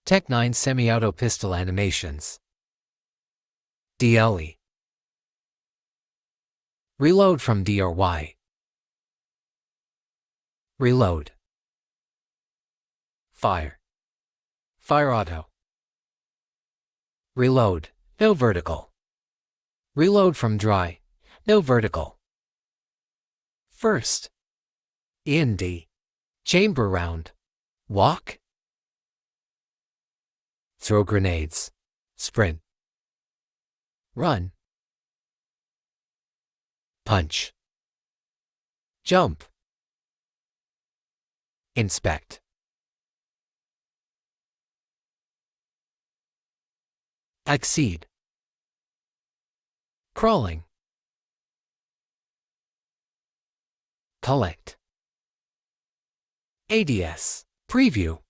Tec9 Semiauto pistol animations. DLE. Reload from D or Y. Reload. Fire. Fire auto. Reload, no vertical. Reload from dry, no vertical. First. In D. Chamber round. Walk. Throw grenades. Sprint. Run. Punch. Jump. Inspect. Exceed. Crawling. Collect. ADS. Preview.